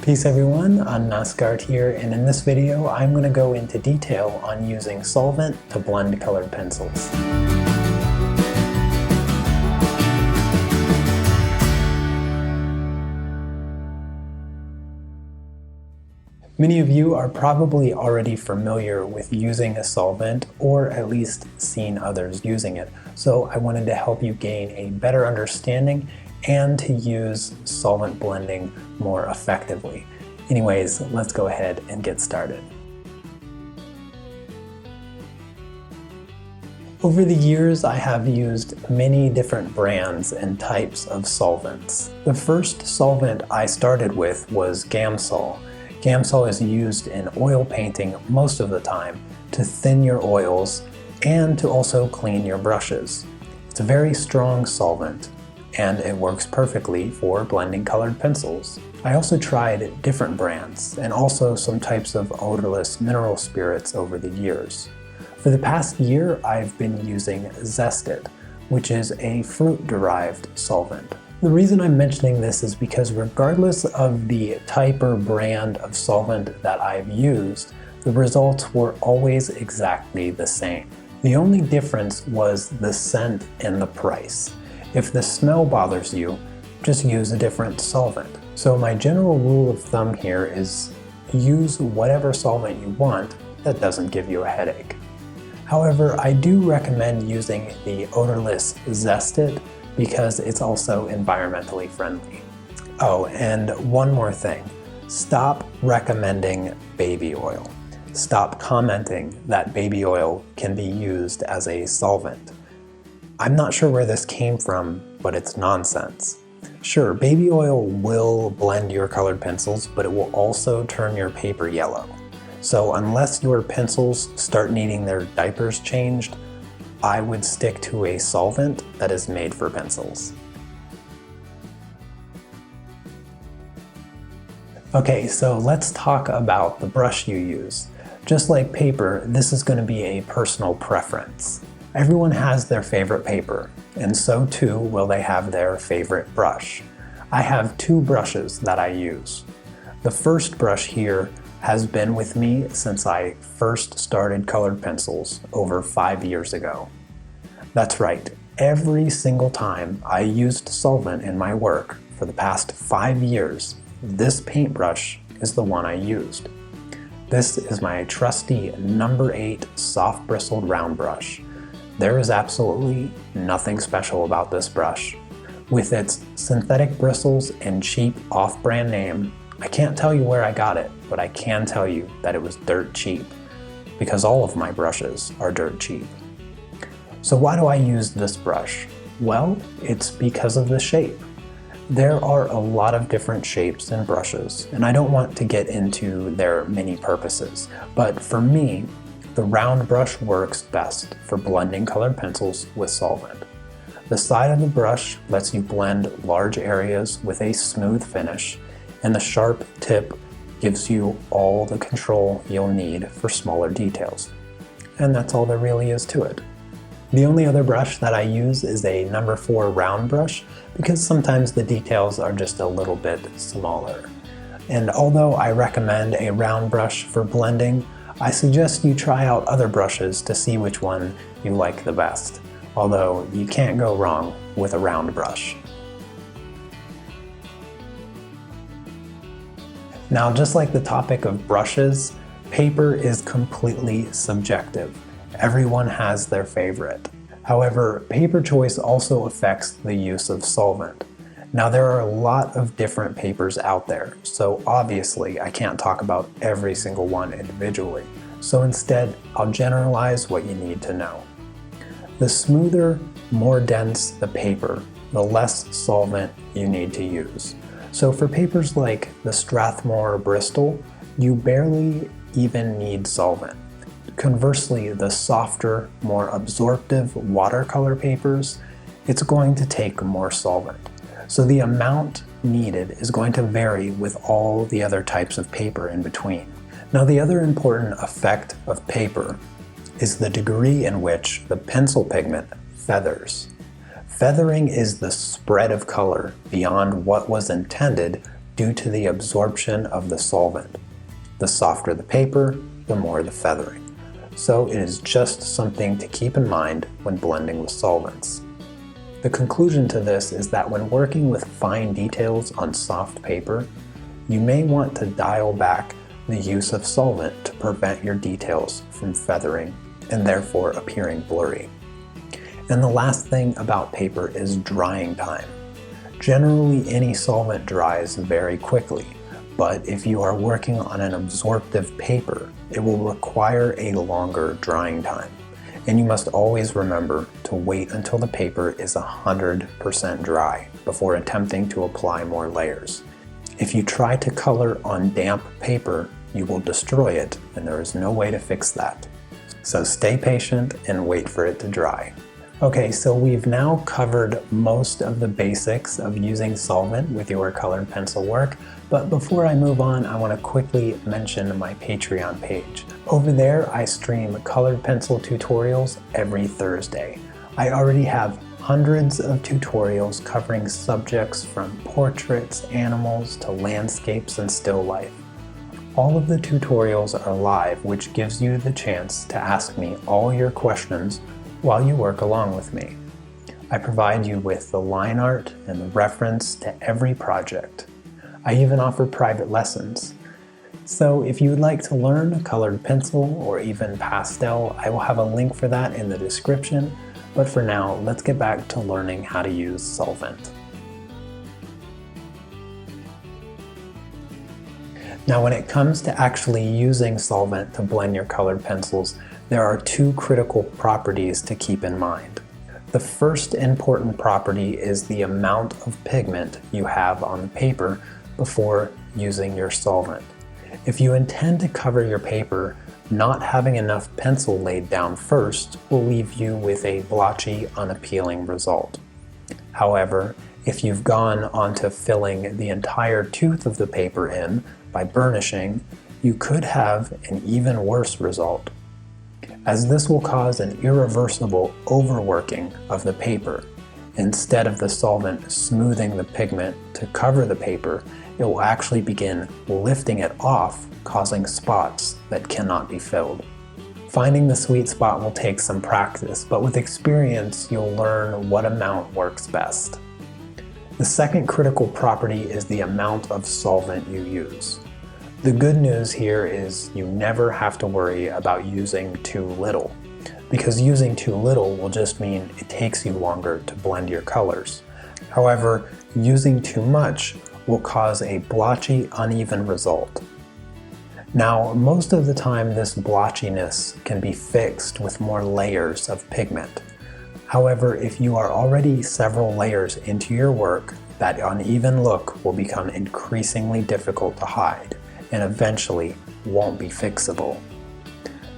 Peace everyone, Unmask here, and in this video I'm going to go into detail on using solvent to blend colored pencils. Many of you are probably already familiar with using a solvent, or at least seen others using it, so I wanted to help you gain a better understanding and to use solvent blending more effectively. Anyways, let's go ahead and get started. Over the years, I have used many different brands and types of solvents. The first solvent I started with was Gamsol. Gamsol is used in oil painting most of the time to thin your oils and to also clean your brushes. It's a very strong solvent and it works perfectly for blending colored pencils. I also tried different brands and also some types of odorless mineral spirits over the years. For the past year, I've been using Zest-It, which is a fruit-derived solvent. The reason I'm mentioning this is because regardless of the type or brand of solvent that I've used, the results were always exactly the same. The only difference was the scent and the price. If the smell bothers you, just use a different solvent. So my general rule of thumb here is use whatever solvent you want that doesn't give you a headache. However, I do recommend using the odorless Zest-It because it's also environmentally friendly. Oh, and one more thing. Stop recommending baby oil. Stop commenting that baby oil can be used as a solvent. I'm not sure where this came from, but it's nonsense. Sure, baby oil will blend your colored pencils, but it will also turn your paper yellow. So unless your pencils start needing their diapers changed, I would stick to a solvent that is made for pencils. Okay, so let's talk about the brush you use. Just like paper, this is going to be a personal preference. Everyone has their favorite paper, and so too will they have their favorite brush. I have two brushes that I use. The first brush here has been with me since I first started colored pencils over 5 years ago. That's right, every single time I used solvent in my work for the past 5 years, this paintbrush is the one I used. This is my trusty number 8 soft bristled round brush. There is absolutely nothing special about this brush. With its synthetic bristles and cheap off-brand name, I can't tell you where I got it, but I can tell you that it was dirt cheap, because all of my brushes are dirt cheap. So why do I use this brush? Well, it's because of the shape. There are a lot of different shapes in brushes, and I don't want to get into their many purposes, but for me, the round brush works best for blending colored pencils with solvent. The side of the brush lets you blend large areas with a smooth finish, and the sharp tip gives you all the control you'll need for smaller details. And that's all there really is to it. The only other brush that I use is a number 4 round brush because sometimes the details are just a little bit smaller. And although I recommend a round brush for blending, I suggest you try out other brushes to see which one you like the best, although you can't go wrong with a round brush. Now, just like the topic of brushes, paper is completely subjective. Everyone has their favorite. However, paper choice also affects the use of solvent. Now, there are a lot of different papers out there, so obviously I can't talk about every single one individually. So instead, I'll generalize what you need to know. The smoother, more dense the paper, the less solvent you need to use. So for papers like the Strathmore Bristol, you barely even need solvent. Conversely, the softer, more absorptive watercolor papers, it's going to take more solvent. So the amount needed is going to vary with all the other types of paper in between. Now, the other important effect of paper is the degree in which the pencil pigment feathers. Feathering is the spread of color beyond what was intended due to the absorption of the solvent. The softer the paper, the more the feathering. So it is just something to keep in mind when blending with solvents. The conclusion to this is that when working with fine details on soft paper, you may want to dial back the use of solvent to prevent your details from feathering and therefore appearing blurry. And the last thing about paper is drying time. Generally, any solvent dries very quickly, but if you are working on an absorptive paper, it will require a longer drying time. And you must always remember to wait until the paper is 100% dry before attempting to apply more layers. If you try to color on damp paper, you will destroy it, and there is no way to fix that. So stay patient and wait for it to dry. Okay, so we've now covered most of the basics of using solvent with your colored pencil work, but before I move on, I want to quickly mention my Patreon page. Over there, I stream colored pencil tutorials every Thursday. I already have hundreds of tutorials covering subjects from portraits, animals, to landscapes and still life. All of the tutorials are live, which gives you the chance to ask me all your questions while you work along with me. I provide you with the line art and the reference to every project. I even offer private lessons. So if you would like to learn colored pencil or even pastel, I will have a link for that in the description. But for now, let's get back to learning how to use solvent. Now, when it comes to actually using solvent to blend your colored pencils, there are two critical properties to keep in mind. The first important property is the amount of pigment you have on the paper before using your solvent. If you intend to cover your paper, not having enough pencil laid down first will leave you with a blotchy, unappealing result. However, if you've gone on to filling the entire tooth of the paper in by burnishing, you could have an even worse result, as this will cause an irreversible overworking of the paper. Instead of the solvent smoothing the pigment to cover the paper, it will actually begin lifting it off, causing spots that cannot be filled. Finding the sweet spot will take some practice, but with experience you'll learn what amount works best. The second critical property is the amount of solvent you use. The good news here is you never have to worry about using too little, because using too little will just mean it takes you longer to blend your colors. However, using too much will cause a blotchy, uneven result. Now, most of the time this blotchiness can be fixed with more layers of pigment. However, if you are already several layers into your work, that uneven look will become increasingly difficult to hide, and eventually won't be fixable.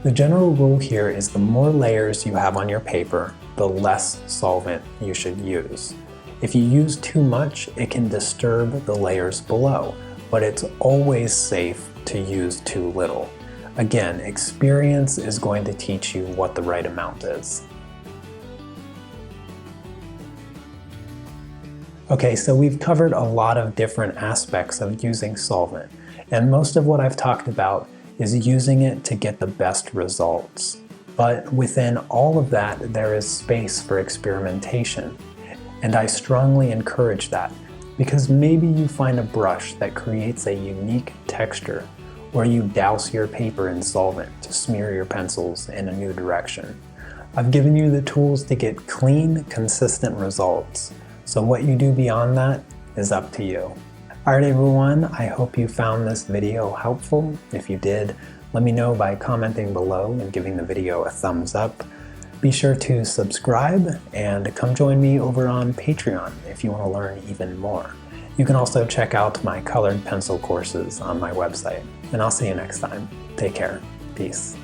The general rule here is the more layers you have on your paper, the less solvent you should use. If you use too much, it can disturb the layers below, but it's always safe to use too little. Again, experience is going to teach you what the right amount is. Okay, so we've covered a lot of different aspects of using solvent. And most of what I've talked about is using it to get the best results. But within all of that, there is space for experimentation. And I strongly encourage that, because maybe you find a brush that creates a unique texture, or you douse your paper in solvent to smear your pencils in a new direction. I've given you the tools to get clean, consistent results. So what you do beyond that is up to you. Alright everyone, I hope you found this video helpful. If you did, let me know by commenting below and giving the video a thumbs up. Be sure to subscribe and come join me over on Patreon if you want to learn even more. You can also check out my colored pencil courses on my website. And I'll see you next time. Take care. Peace.